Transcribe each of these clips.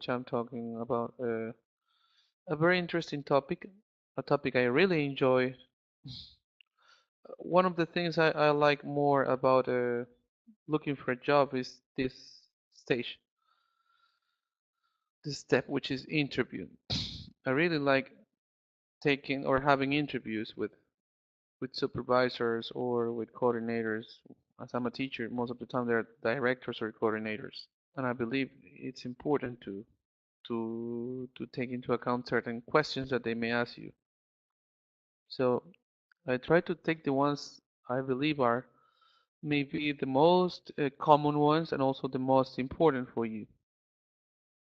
which I'm talking about a very interesting topic, a topic I really enjoy. One of the things I like more about looking for a job is this stage, this step, which is interview. I really like taking or having interviews with supervisors or with coordinators. As I'm a teacher, most of the time they're directors or coordinators, and I believe it's important to take into account certain questions that they may ask you. So I try to take the ones I believe are maybe the most common ones and also the most important for you.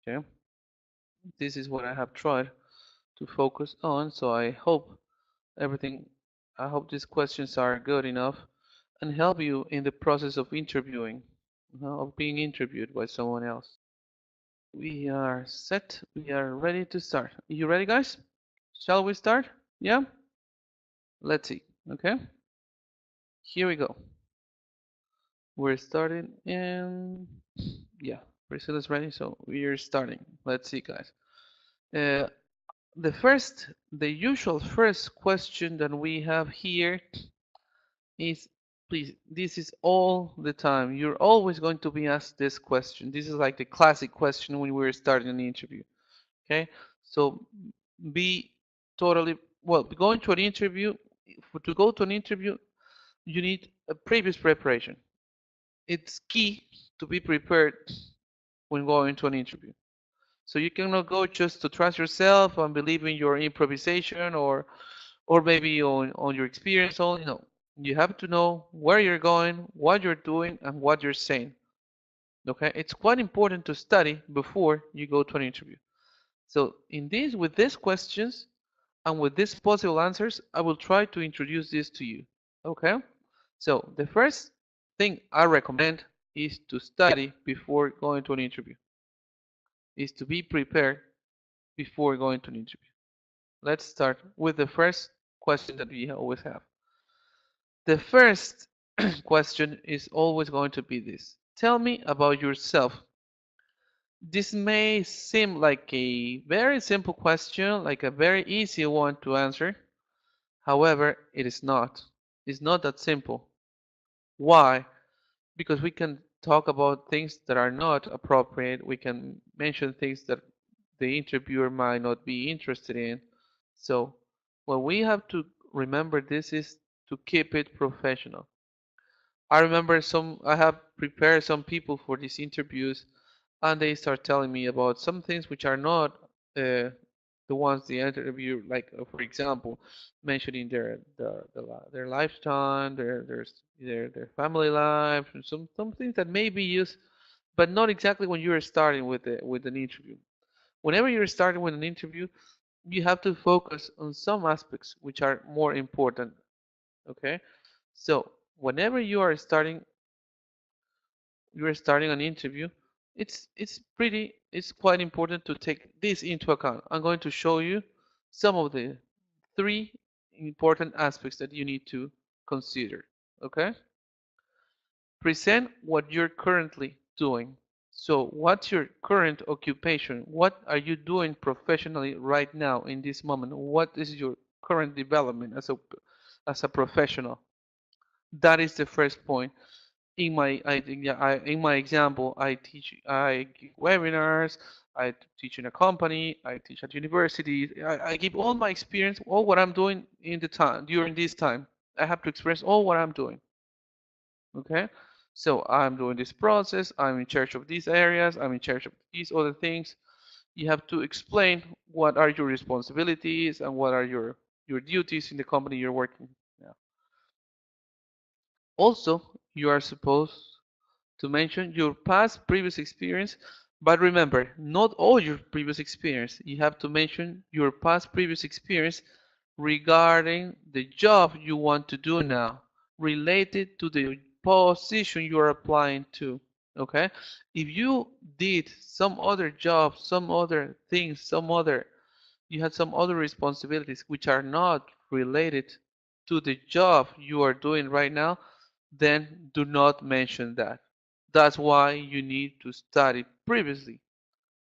Okay, this is what I have tried to focus on. So everything. I hope these questions are good enough and help you in the process of interviewing, of being interviewed by someone else. We are set. We are ready to start. You ready, guys? Shall we start? Yeah? Let's see. Okay? Here we go. We're starting in. Yeah, Priscilla's ready, so we're starting. Let's see, guys. Uh, the usual first question that we have here is, please, this is all the time. You're always going to be asked this question. This is like the classic question when we're starting an interview. Okay, so be totally well. Going to an interview, to go to an interview, you need a previous preparation. It's key to be prepared when going to an interview. So you cannot go just to trust yourself and believe in your improvisation or maybe on your experience only. No, you have to know where you're going, what you're doing, and what you're saying. Okay, it's quite important to study before you go to an interview. So with these questions and with these possible answers, I will try to introduce this to you. Okay, so the first thing I recommend is to study before going to an interview, is to be prepared before going to an interview. Let's start with the first question that we always have. The first question is always going to be this. Tell me about yourself. This may seem like a very simple question, like a very easy one to answer. However, it is not. It's not that simple. Why? Because we can talk about things that are not appropriate. We can mention things that the interviewer might not be interested in. So, what we have to remember this is to keep it professional. I have prepared some people for these interviews, and they start telling me about some things which are not the ones the interview, like for example, mentioning their lifetime, their family life, and some things that may be used, but not exactly when you're starting with an interview. Whenever you're starting with an interview, you have to focus on some aspects which are more important. Okay, so whenever you are starting an interview, it's quite important to take this into account. I'm going to show you some of the three important aspects that you need to consider. Okay? Present what you're currently doing. So, what's your current occupation? What are you doing professionally right now in this moment? What is your current development as a professional? That is the first point. In my example, I give webinars, I teach in a company, I teach at university. I give all my experience, all what I'm doing in the time during this time. I have to express all what I'm doing. Okay, so I'm doing this process. I'm in charge of these areas. I'm in charge of these other things. You have to explain what are your responsibilities and what are your duties in the company you're working. Yeah. Also, you are supposed to mention your past previous experience, but remember, not all your previous experience. You have to mention your past previous experience regarding the job you want to do now, related to the position you are applying to. Okay? If you did some other job, some other things, you had some other responsibilities which are not related to the job you are doing right now, then do not mention that. That's why you need to study previously.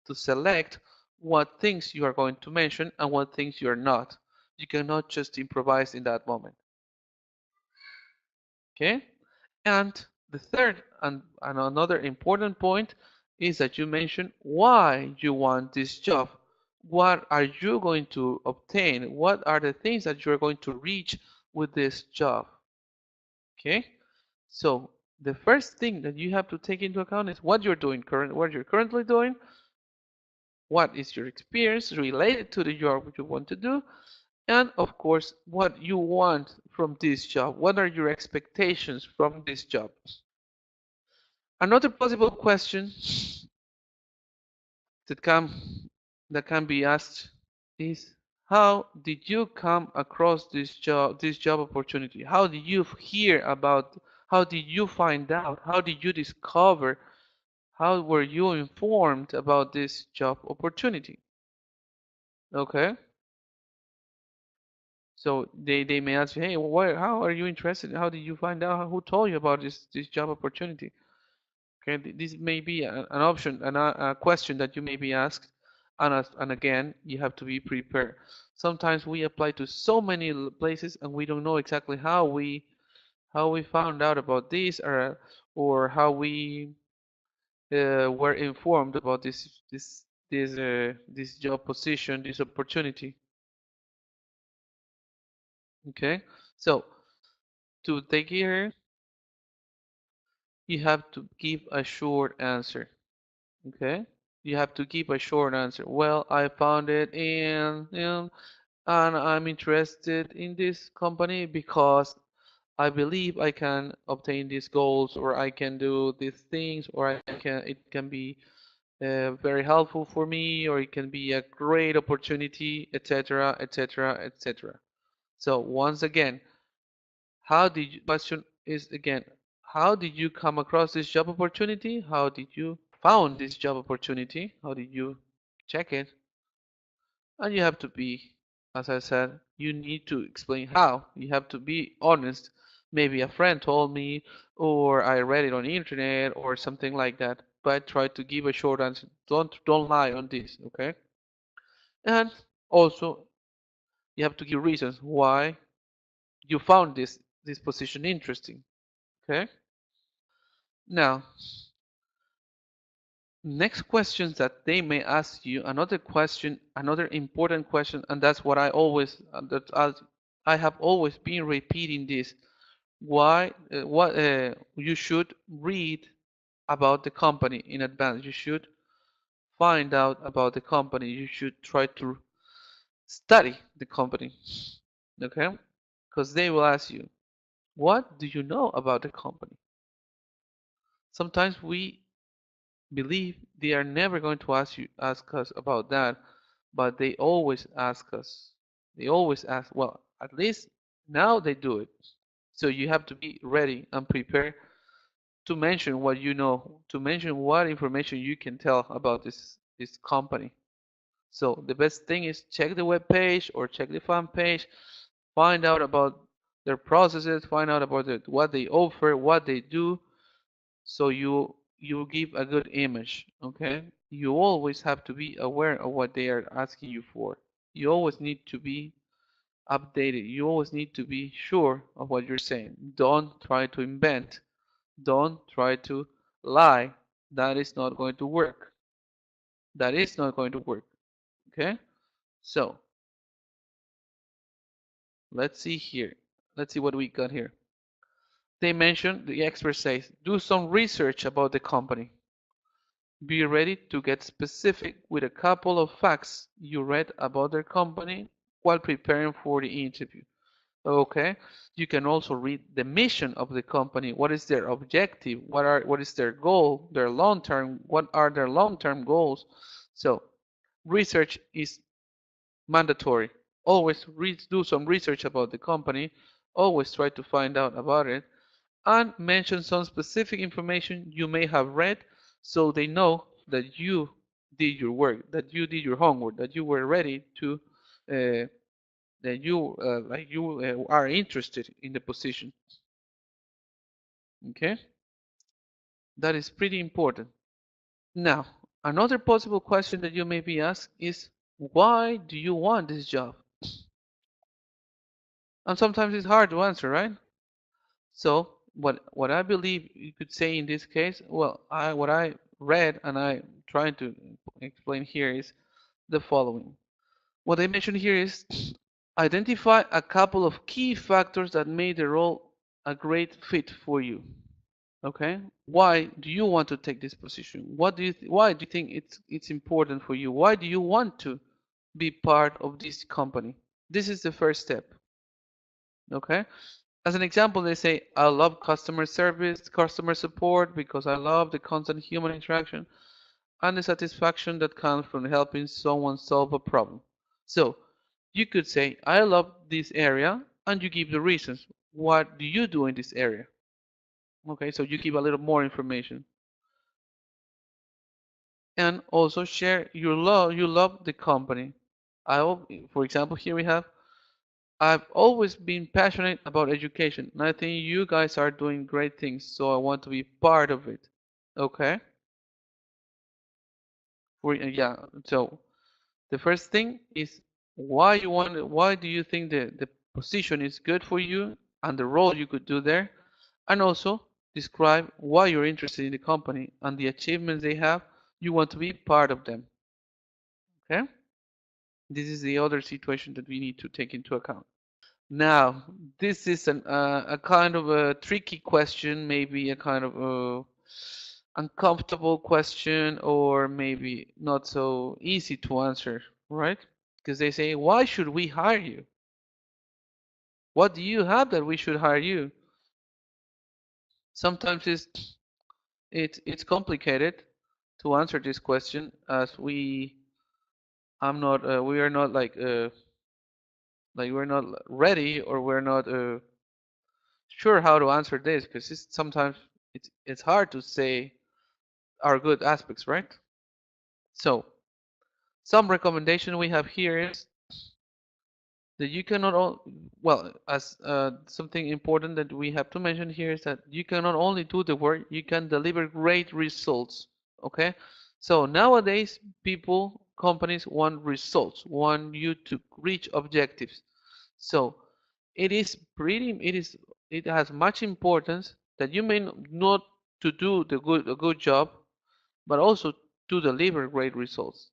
to select what things you are going to mention and what things you are not. You cannot just improvise in that moment. Okay? And the third and another important point is that you mention why you want this job. What are you going to obtain? What are the things that you're going to reach with this job? Okay? So the first thing that you have to take into account is what you're doing what you're currently doing, what is your experience related to the job you want to do, and of course, what you want from this job. What are your expectations from this job? Another possible question that can be asked is how did you come across this job opportunity? How did you hear about, how did you find out, how did you discover, how were you informed about this job opportunity? Okay, so they may ask you, hey, how are you interested, how did you find out, who told you about this job opportunity? Okay, this may be an option, a question that you may be asked, and again, you have to be prepared. Sometimes we apply to so many places and we don't know exactly how we found out about this, or how we were informed about this job position, this opportunity. Okay, so to take here, you have to give a short answer. Okay, you have to give a short answer. Well, I found it and I'm interested in this company because I believe I can obtain these goals, or I can do these things, or it can be very helpful for me, or it can be a great opportunity, etc., etc., etc. So once again, question is again, how did you come across this job opportunity? How did you found this job opportunity? How did you check it? And you have to be, as I said, you need to explain how. You have to be honest. Maybe a friend told me, or I read it on the internet, or something like that. But try to give a short answer. Don't lie on this, okay? And also, you have to give reasons why you found this position interesting, okay? Now, next questions that they may ask you, another question, another important question, and that's what I have always been repeating this. What you should read about the company in advance. You should find out about the company. You should try to study the company, okay? Because they will ask you, what do you know about the company? Sometimes we believe they are never going to ask us about that, but they always ask us. They always ask, well, at least now they do it. So you have to be ready and prepared to mention what you know, to mention what information you can tell about this company. So the best thing is check the web page or check the fan page, find out about their processes, find out about what they offer, what they do, so you give a good image. Okay, you always have to be aware of what they are asking you for. You always need to be updated. You always need to be sure of what you're saying. Don't try to invent. Don't try to lie. That is not going to work. That is not going to work. Okay, so let's see here. Let's see what we got here. They mentioned, the expert says, do some research about the company. Be ready to get specific with a couple of facts you read about their company while preparing for the interview. Okay, you can also read the mission of the company. What is their objective? What is their goal? What are their long-term goals? So research is mandatory. Always do some research about the company. Always try to find out about it, and mention some specific information you may have read, so they know that you did your work, that you did your homework, that you were ready to, that you are interested in the position. Okay, that is pretty important. Now, Another possible question that you may be asked is, why do you want this job? And sometimes it's hard to answer, right? So what I believe you could say in this case, well, what I read and I trying to explain here is the following. What I mentioned here is identify a couple of key factors that made the role a great fit for you. Okay? Why do you want to take this position? Why do you think it's important for you? Why do you want to be part of this company? This is the first step. Okay? As an example, they say, I love customer service, customer support because I love the constant human interaction and the satisfaction that comes from helping someone solve a problem. So you could say, I love this area, and you give the reasons. What do you do in this area? Okay, so you give a little more information. And also share you love the company. For example, here we have, I've always been passionate about education, and I think you guys are doing great things, so I want to be part of it. Okay? Yeah, so the first thing is why do you think the position is good for you and the role you could do there? And also describe why you're interested in the company and the achievements they have, you want to be part of them. Okay? This is the other situation that we need to take into account. Now, this is a kind of a tricky question, maybe a kind of a uncomfortable question, or maybe not so easy to answer, right? Because they say, why should we hire you? What do you have that we should hire you? Sometimes it's complicated to answer this question as we are not like we're not ready or we're not sure how to answer this because sometimes it's hard to say our good aspects, right? So some recommendation we have here is that you cannot well, as something important that we have to mention here is that you cannot only do the work, you can deliver great results. Okay, so nowadays companies want results, want you to reach objectives. So it has much importance that you may not to do a good job, but also to deliver great results.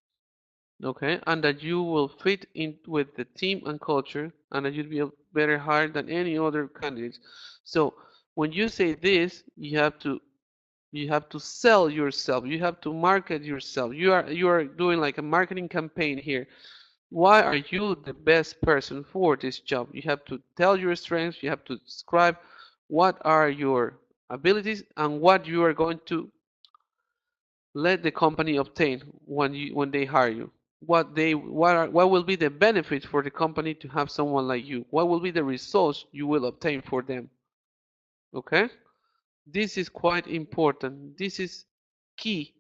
Okay, and that you will fit in with the team and culture, and that you'll be better hired than any other candidates. So when you say this, you have to sell yourself. You have to market yourself. You are doing like a marketing campaign here. Why are you the best person for this job? You have to tell your strengths. You have to describe what are your abilities and what you are going to let the company obtain when they hire you. What will be the benefits for the company to have someone like you? What will be the results you will obtain for them? Okay? This is quite important. This is key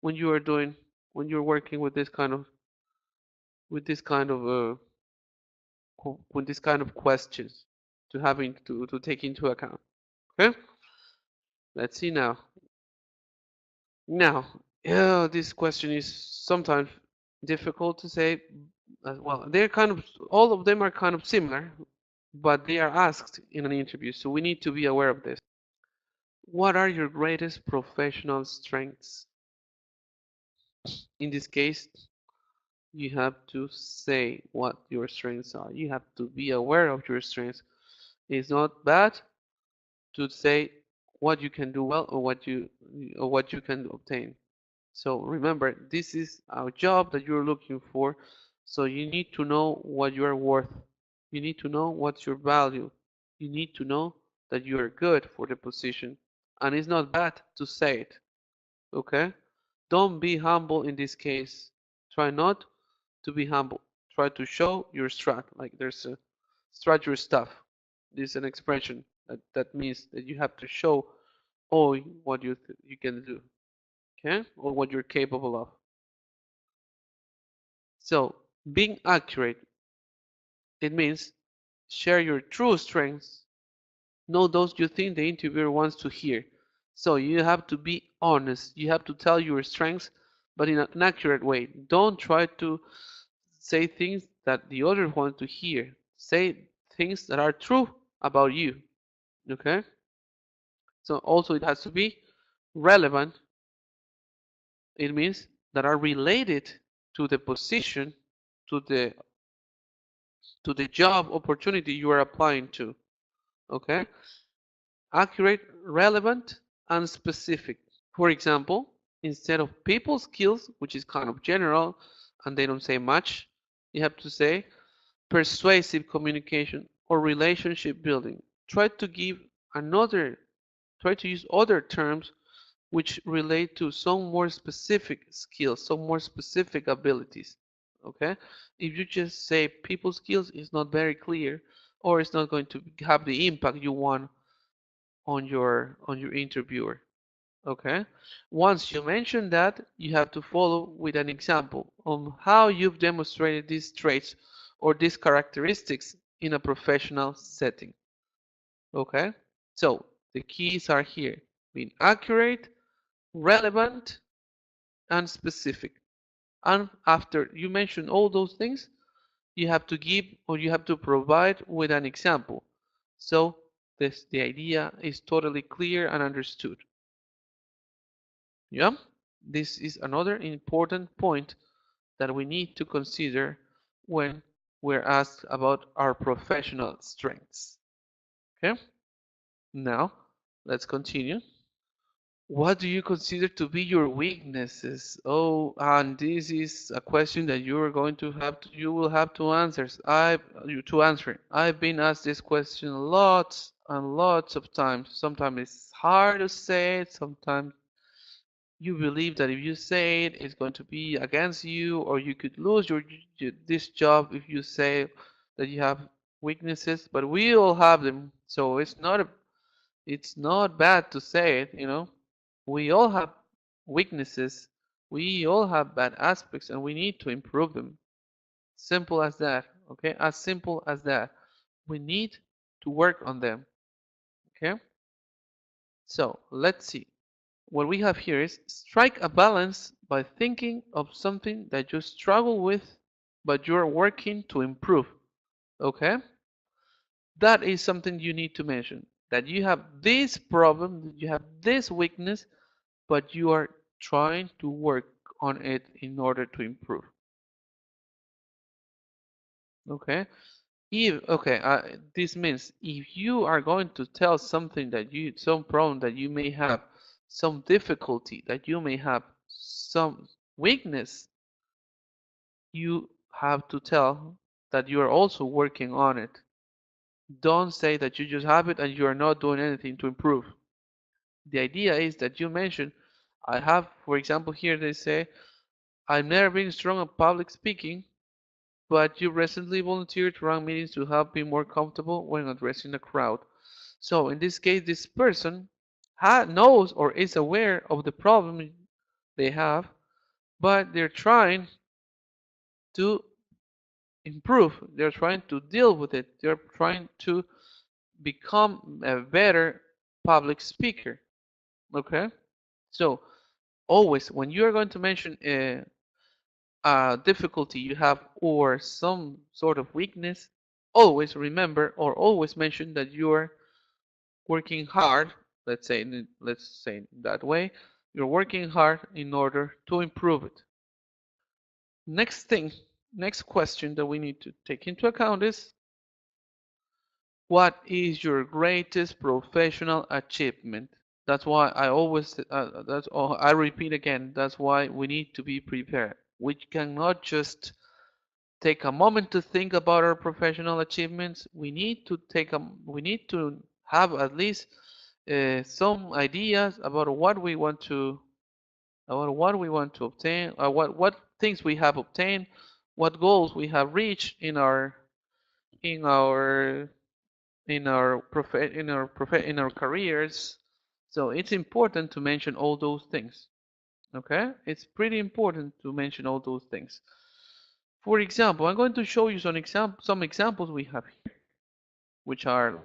when you are doing when you're working with this kind of with this kind of questions to having to take into account. Okay? Let's see now. Now, yeah, this question is sometimes difficult to say. Well, they're kind of all of them are kind of similar, but they are asked in an interview, so we need to be aware of this. What are your greatest professional strengths? In this case, you have to say what your strengths are. You have to be aware of your strengths. It's not bad to say what you can do well or what you can obtain. So remember, this is a job that you're looking for, so you need to know what you are worth. You need to know what's your value. You need to know that you are good for the position. And it's not bad to say it, okay? Don't be humble in this case. Try not to be humble. Try to show your strat. Like there's a strat your stuff. This is an expression that means that you have to show all what you can do, okay? Or what you're capable of. So, being accurate, it means share your true strengths, not those you think the interviewer wants to hear. So, you have to be honest. You have to tell your strengths but in an accurate way. Don't try to say things that the other want to hear. Say things that are true about you. Okay? So also it has to be relevant. It means that are related to the position, to the job opportunity you are applying to. Okay? Accurate, relevant, and specific. For example, instead of people skills, which is kind of general and they don't say much, you have to say persuasive communication or relationship building. Try to give another, try to use other terms which relate to some more specific skills, some more specific abilities. Okay? If you just say people skills, it's not very clear or it's not going to have the impact you want on your interviewer. Okay? Once you mention that, you have to follow with an example on how you've demonstrated these traits or these characteristics in a professional setting. Okay? So the keys are here: being accurate, relevant, and specific. And after you mention all those things, you have to give or you have to provide with an example. So the idea is totally clear and understood. Yeah, this is another important point that we need to consider when we're asked about our professional strengths. Okay, now let's continue. What do you consider to be your weaknesses? Oh, and this is a question that you are going to have to, you will have to answer. To answer. I've been asked this question lots and lots of times. Sometimes it's hard to say it. Sometimes you believe that if you say it, it's going to be against you, or you could lose this job if you say that you have weaknesses. But we all have them, so it's not bad to say it. We all have weaknesses. We all have bad aspects, and we need to improve them. Simple as that. Okay, as simple as that. We need to work on them. Okay, so let's see. What we have here is strike a balance by thinking of something that you struggle with, but you're working to improve. Okay? That is something you need to mention. That you have this problem, that you have this weakness, but you are trying to work on it in order to improve. Okay? This means if you are going to tell some problem that you may have, some difficulty that you may have, some weakness, you have to tell that you are also working on it. Don't say that you just have it and you are not doing anything to improve. The idea is that you mention, I have, for example, here they say, I've never been strong at public speaking, but you recently volunteered to run meetings to help be more comfortable when addressing a crowd. So in this case, this person knows or is aware of the problem they have, but they're trying to improve. They're trying to deal with it. They're trying to become a better public speaker. Okay? So always when you are going to mention a difficulty you have or some sort of weakness, always remember or always mention that you're working hard. Let's say that way. You're working hard in order to improve it. Next thing, next question that we need to take into account is, what is your greatest professional achievement? That's why I always, that's all, I repeat again, that's why we need to be prepared. We cannot just take a moment to think about our professional achievements. We need to have at least some ideas about what we want to obtain, or what things we have obtained, what goals we have reached in our in our careers. So it's important to mention all those things. Okay, it's pretty important to mention all those things. For example, I'm going to show you some examples we have here, which are: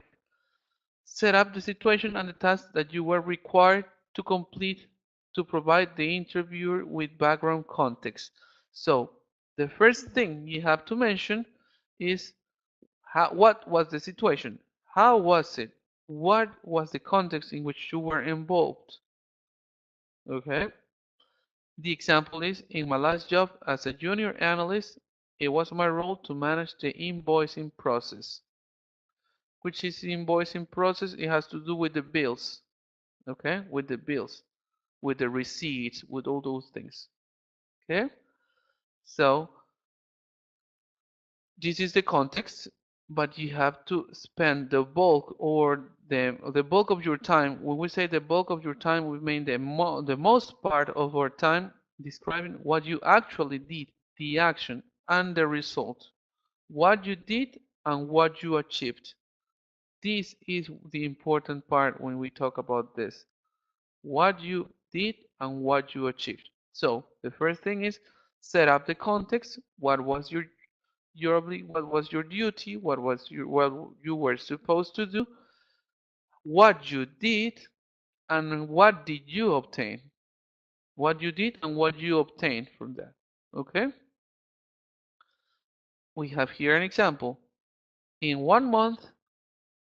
set up the situation and the task that you were required to complete to provide the interviewer with background context. So the first thing you have to mention is what was the situation? How was it? What was the context in which you were involved? Okay. The example is in my last job as a junior analyst, it was my role to manage the invoicing process. Which is the invoicing process? It has to do with the bills. Okay, with the bills, with the receipts, with all those things. Okay, so this is the context, but you have to spend the bulk or the bulk of your time. When we say the bulk of your time, we mean the most part of our time describing what you actually did, the action and the result, what you did and what you achieved. This is the important part when we talk about this. What you did and what you achieved. So the first thing is set up the context. What was what was your duty? What you were supposed to do? What you did and what did you obtain? What you did and what you obtained from that. Okay? We have here an example. In 1 month,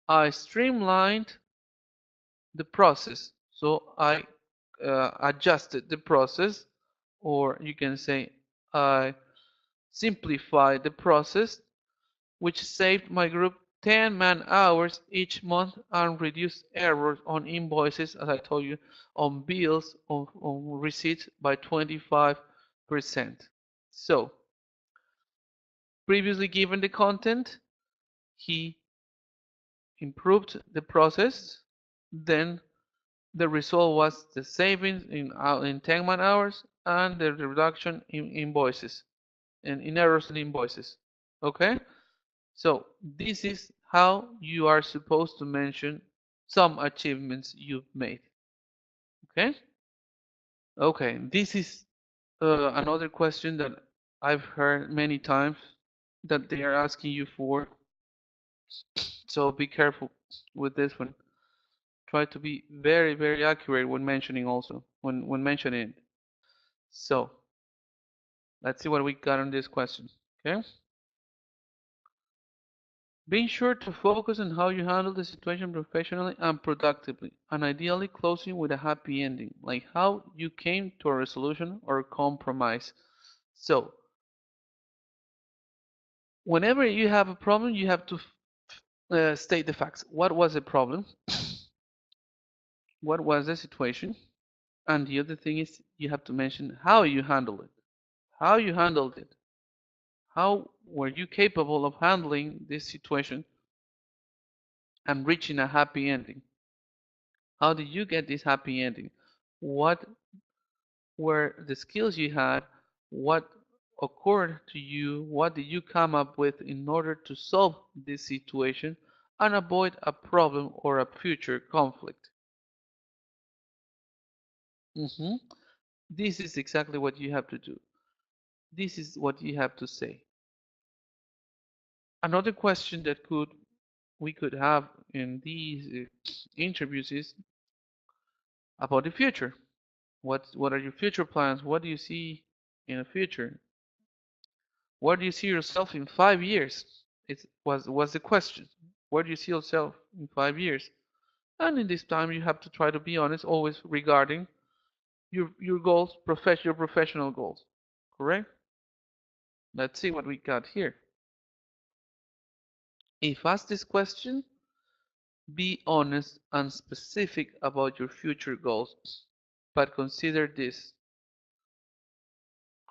I streamlined the process. So I adjusted the process, or you can say I simplified the process, which saved my group 10 man-hours each month and reduced errors on invoices, as I told you, on bills, on receipts by 25%. So, previously given the content, he improved the process, then the result was the savings in 10 man hours and the reduction in invoices and in errors in invoices. Okay? So this is how you are supposed to mention some achievements you've made. Okay? Okay, this is another question that I've heard many times that they are asking you for. So be careful with this one. Try to be very, very accurate when mentioning also, when mentioning it. So let's see what we got on this question. Okay? Being sure to focus on how you handle the situation professionally and productively, and ideally closing with a happy ending, like how you came to a resolution or a compromise. So, whenever you have a problem, you have to state the facts. What was the problem? What was the situation? And the other thing is you have to mention how you handled it. How you handled it. How were you capable of handling this situation and reaching a happy ending? How did you get this happy ending? What were the skills you had? What occurred to you? What did you come up with in order to solve this situation and avoid a problem or a future conflict? Mhm. This is exactly what you have to do. This is what you have to say. Another question that we could have in these interviews is about the future. What are your future plans? What do you see in the future? Where do you see yourself in 5 years? It was the question. Where do you see yourself in 5 years? And in this time, you have to try to be honest, always regarding your goals, your professional goals. Correct? Let's see what we got here. If asked this question, be honest and specific about your future goals. But consider this.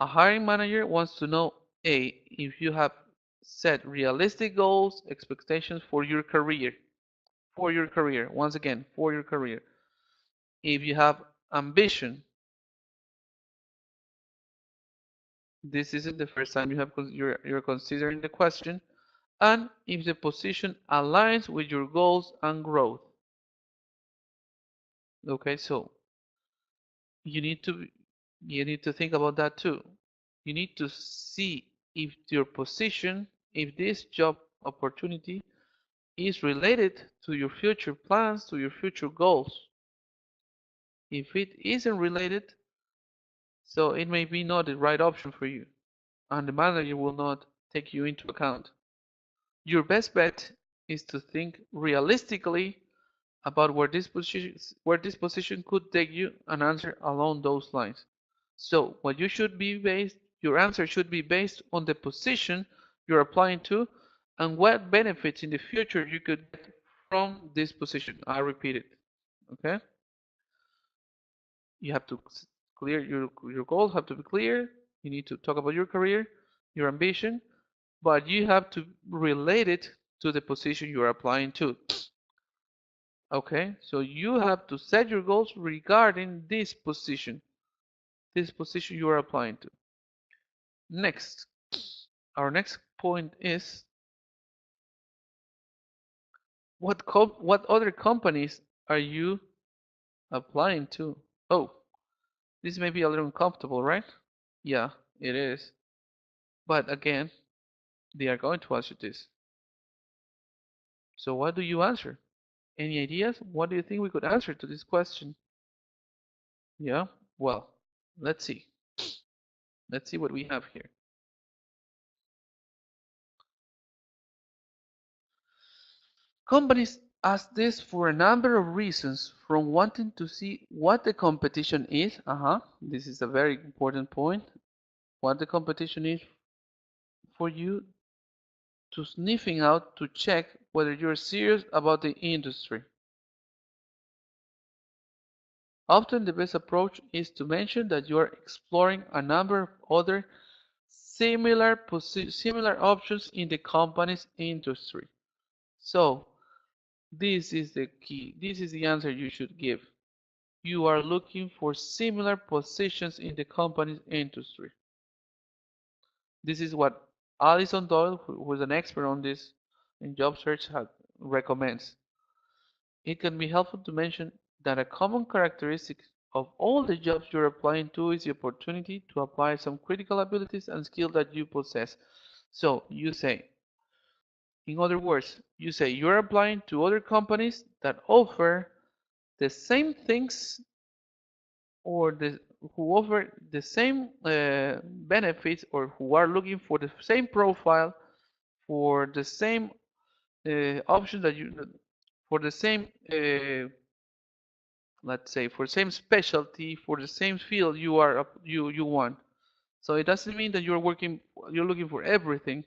A hiring manager wants to know A, if you have set realistic goals, expectations for your career. For your career, once again, for your career. If you have ambition, this isn't the first time you're considering the question, and if the position aligns with your goals and growth. Okay, so you need to you need to think about that too. You need to see if your position, if this job opportunity is related to your future plans, to your future goals. If it isn't related, so it may be not the right option for you, and the manager will not take you into account. Your best bet is to think realistically about where this position could take you and answer along those lines. So what you should be based your answer should be based on the position you're applying to and what benefits in the future you could get from this position. I repeat it. Okay? You have to clear your goals have to be clear. You need to talk about your career, your ambition, but you have to relate it to the position you're applying to. Okay, so you have to set your goals regarding this position you are applying to. Next, our next point is what other companies are you applying to? Oh, this may be a little uncomfortable, right? Yeah, it is. But again, they are going to ask you this. So what do you answer? Any ideas? What do you think we could answer to this question? Yeah, well, let's see. Let's see what we have here. Companies ask this for a number of reasons, from wanting to see what the competition is. This is a very important point. What the competition is for you, to sniffing out to check whether you're serious about the industry. Often the best approach is to mention that you are exploring a number of other similar options in the company's industry. So this is the key. This is the answer you should give. You are looking for similar positions in the company's industry. This is what Alison Doyle, who is an expert on this in job search, recommends. It can be helpful to mention that a common characteristic of all the jobs you're applying to is the opportunity to apply some critical abilities and skills that you possess. So you say, in other words, you say you're applying to other companies that offer the same things or who offer the same benefits or who are looking for the same profile for the same option that you for the same let's say for the same specialty for the same field you want. So it doesn't mean that you're looking for everything,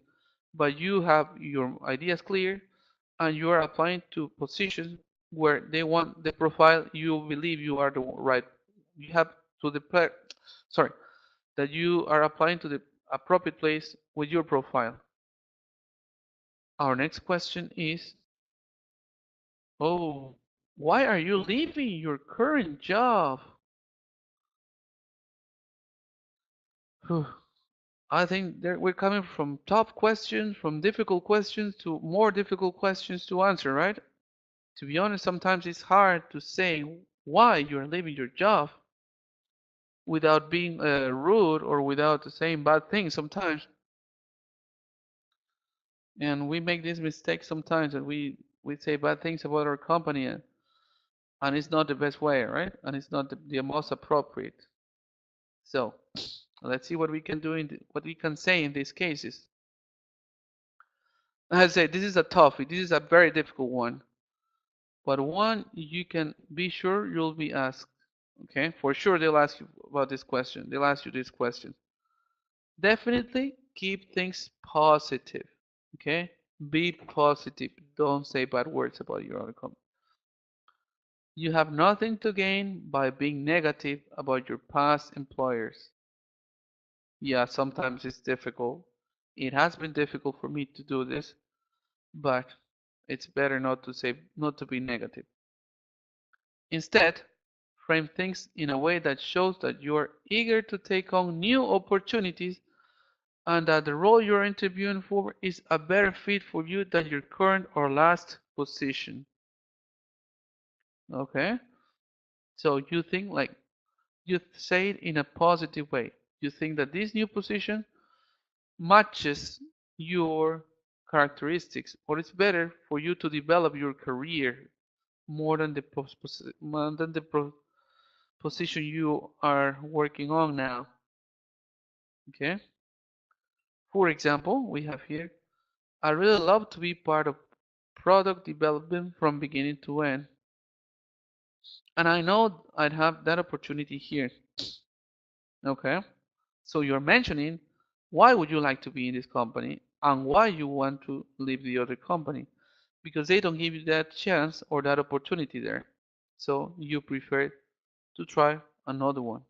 but you have your ideas clear and you are applying to positions where they want the profile you believe you are the right. You have to the sorry that you are applying to the appropriate place with your profile. Our next question is, oh, why are you leaving your current job? I think we're coming from tough questions, from difficult questions to more difficult questions to answer, right? To be honest, sometimes it's hard to say why you're leaving your job without being rude or without saying bad things sometimes. And we make this mistake sometimes that we say bad things about our company and it's not the best way, right? And it's not the most appropriate. So let's see what we can do what we can say in these cases. I say this is a toughie. This is a very difficult one, but one you can be sure you'll be asked. Okay, for sure they'll ask you about this question. They'll ask you this question. Definitely keep things positive. Okay, be positive. Don't say bad words about your other company. You have nothing to gain by being negative about your past employers. Yeah, sometimes it's difficult. It has been difficult for me to do this, but it's better not to be negative. Instead, frame things in a way that shows that you are eager to take on new opportunities and that the role you're interviewing for is a better fit for you than your current or last position. Okay? So you think like you say it in a positive way. You think that this new position matches your characteristics, or it's better for you to develop your career more than the position you are working on now. Okay. For example, we have here, I really love to be part of product development from beginning to end. And I know I'd have that opportunity here. Okay. So you're mentioning why would you like to be in this company and why you want to leave the other company because they don't give you that chance or that opportunity there. So you prefer to try another one.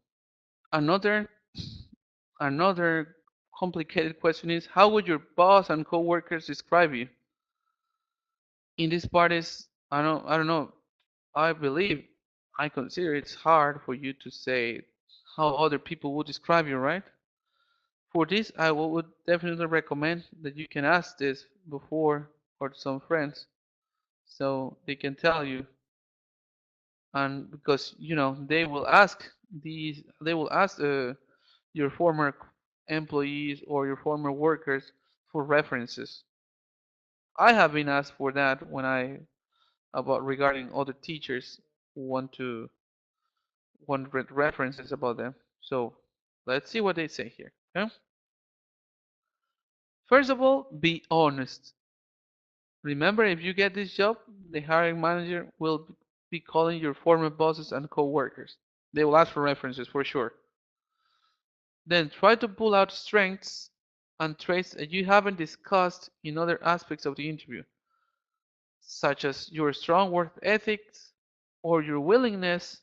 Another another complicated question is how would your boss and coworkers describe you? In this part is I don't know. I believe I consider it's hard for you to say how other people would describe you, right? For this, I would definitely recommend that you can ask this before or to some friends so they can tell you. And because they will ask your former employees or your former workers for references. I have been asked for that when I about regarding other teachers who want references about them. So let's see what they say here. Okay? First of all, be honest. Remember, if you get this job, the hiring manager will be calling your former bosses and coworkers. They will ask for references for sure. Then try to pull out strengths and traits that you haven't discussed in other aspects of the interview, such as your strong work ethics or your willingness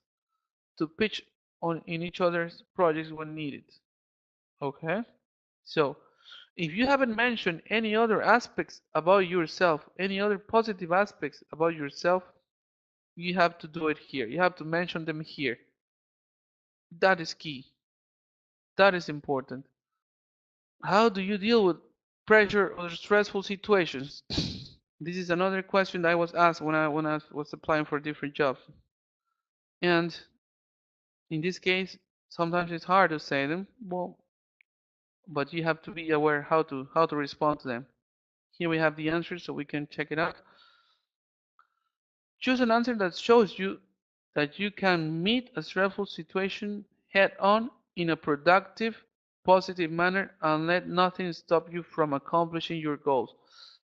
to pitch on in each other's projects when needed. Okay? So, if you haven't mentioned any other aspects about yourself, any other positive aspects about yourself, you have to do it here. You have to mention them here. That is key. That is important. How do you deal with pressure or stressful situations? This is another question that I was asked when I was applying for different jobs. And in this case, sometimes it's hard to say them. Well, but you have to be aware how to respond to them. Here we have the answer, so we can check it out. Choose an answer that shows you that you can meet a stressful situation head on in a productive, positive manner and let nothing stop you from accomplishing your goals.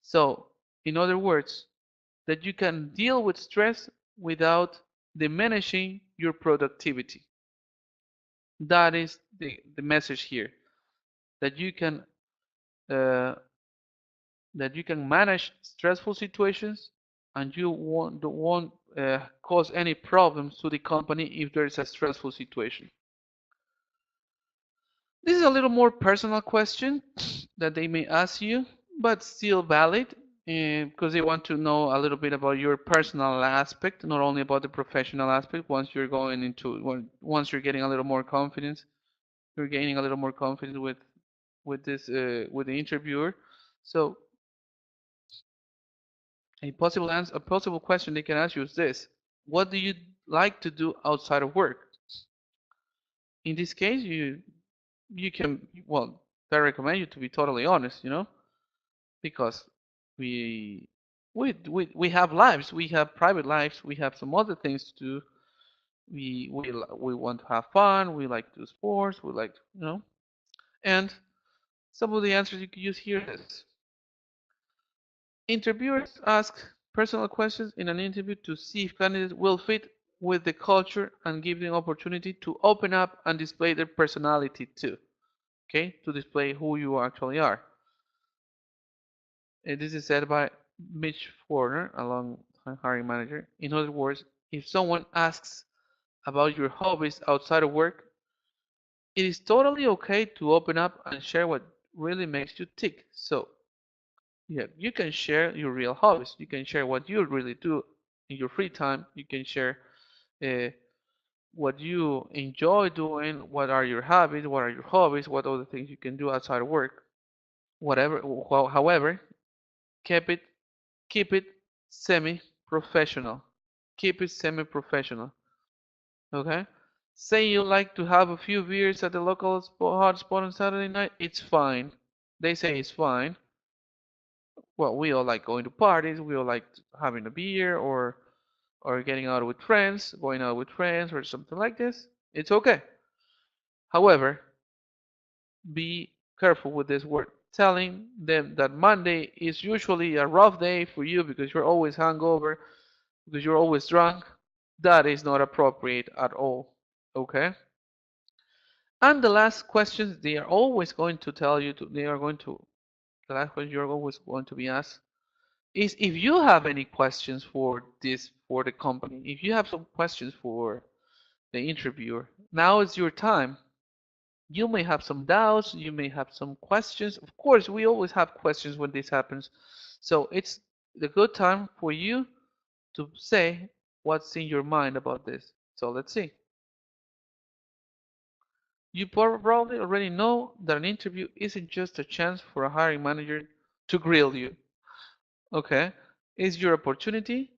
So, in other words, that you can deal with stress without diminishing your productivity. That is the message here. That you can uh, that you can manage stressful situations and you won't cause any problems to the company if there is a stressful situation. This is a little more personal question that they may ask you, but still valid because they want to know a little bit about your personal aspect, not only about the professional aspect. Once you're getting a little more confidence, you're gaining a little more confidence with the interviewer. So a possible question they can ask you is this: what do you like to do outside of work? In this case, you can I recommend you to be totally honest, because we we have lives, we have private lives, we have some other things to do. We want to have fun, we like to do sports, we like and some of the answers you could use here is interviewers ask personal questions in an interview to see if candidates will fit with the culture and give them opportunity to open up and display their personality too. Okay, to display who you actually are. This is said by Mitch Warner, a long hiring manager. In other words, if someone asks about your hobbies outside of work, it is totally okay to open up and share what really makes you tick. So, yeah, you can share your real hobbies. You can share what you really do in your free time. You can share uh, what you enjoy doing, what are your habits, what are your hobbies, what other things you can do outside of work. Whatever, however, keep it keep it semi-professional. Keep it semi-professional. Okay? Say you like to have a few beers at the local hot spot on Saturday night, it's fine. They say it's fine. Well, we all like going to parties, we all like having a beer or getting out with friends, going out with friends or something like this. It's okay. However, be careful with this word. Telling them that Monday is usually a rough day for you because you're always hungover, because you're always drunk, that is not appropriate at all. Okay? And the last questions they are always going to tell you to, they are going to, the last question you're always going to be asked is if you have any questions for this, for the company, if you have some questions for the interviewer, now is your time. You may have some doubts, you may have some questions. Of course, we always have questions when this happens. So it's the good time for you to say what's in your mind about this. So let's see. You probably already know that an interview isn't just a chance for a hiring manager to grill you. Okay? It's your opportunity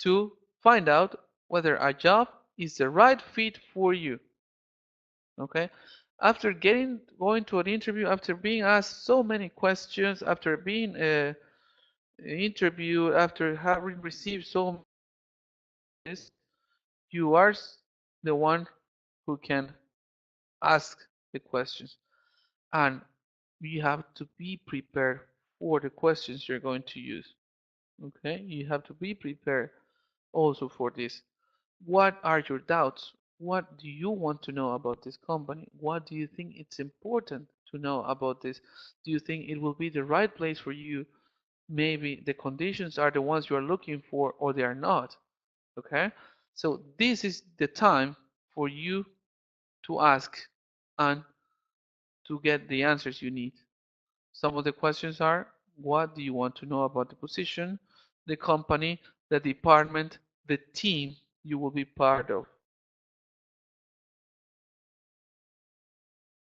to find out whether a job is the right fit for you. Okay? After going to an interview, after being asked so many questions, after being interviewed, after having received so many questions, you are the one who can ask the questions. And you have to be prepared for the questions you're going to use. Okay? You have to be prepared also for this. What are your doubts? What do you want to know about this company? What do you think it's important to know about this? Do you think it will be the right place for you? Maybe the conditions are the ones you are looking for or they are not. Okay? So this is the time for you to ask and to get the answers you need. Some of the questions are, what do you want to know about the position, the company, the department, the team you will be part of?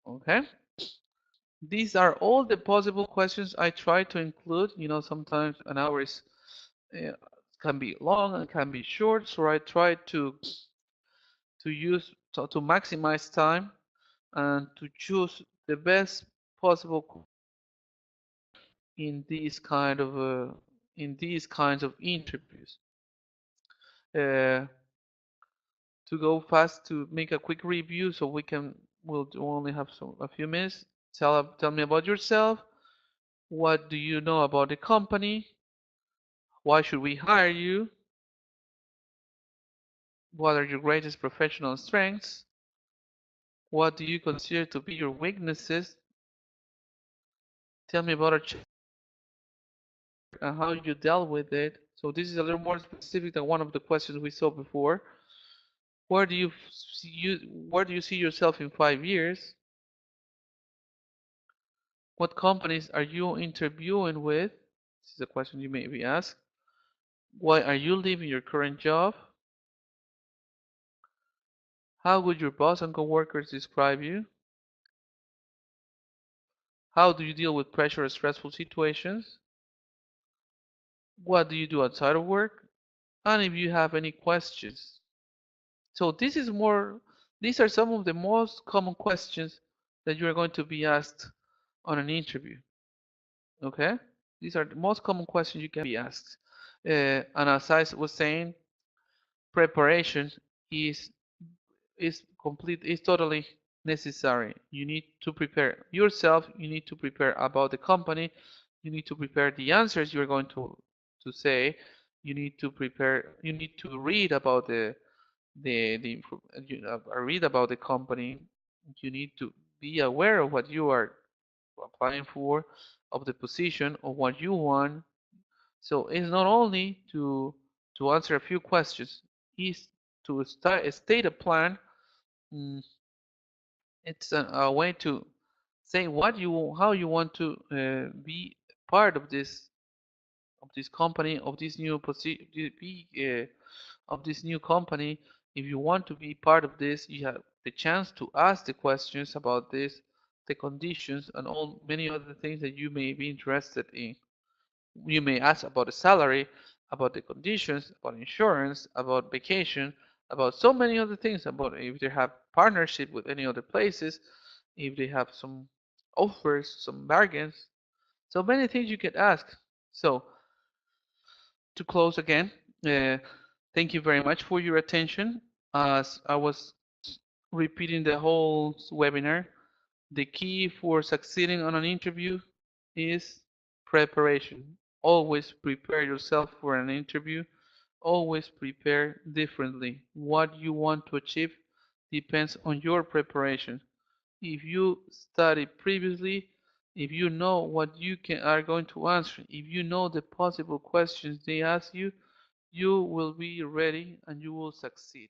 Okay? These are all the possible questions I try to include. You know, sometimes an hour is uh, can be long and can be short, so I try to maximize time and to choose the best possible in these kinds of interviews. Uh, to go fast to make a quick review, so we'll only have a few minutes. Tell me about yourself. What do you know about the company? Why should we hire you? What are your greatest professional strengths? What do you consider to be your weaknesses? Tell me about a challenge and how you dealt with it. So this is a little more specific than one of the questions we saw before. Where do you see yourself in 5 years? What companies are you interviewing with? This is a question you may be asked. Why are you leaving your current job? How would your boss and coworkers describe you? How do you deal with pressure or stressful situations? What do you do outside of work? And if you have any questions. So these are some of the most common questions that you are going to be asked on an interview. Okay? These are the most common questions you can be asked. And as I was saying, preparation is is totally necessary. You need to prepare yourself, you need to prepare about the company, you need to prepare the answers you're going to say, you need to read about the read about the company, you need to be aware of what you are applying for, of the position, of what you want. So it's not only to answer a few questions, it's to state a plan. mm, it's a way to say how you want to be part of this company, of this new position, of this new company. If you want to be part of this, you have the chance to ask the questions about this, the conditions, and all many other things that you may be interested in. You may ask about the salary, about the conditions, about insurance, about vacation, about so many other things, about if they have partnership with any other places, if they have some offers, some bargains, so many things you could ask. So to close again, thank you very much for your attention. As I was repeating the whole webinar, the key for succeeding on an interview is preparation. Always prepare yourself for an interview. Always prepare differently. What you want to achieve depends on your preparation. If you study previously, if you know what are going to answer, if you know the possible questions they ask you, you will be ready and you will succeed.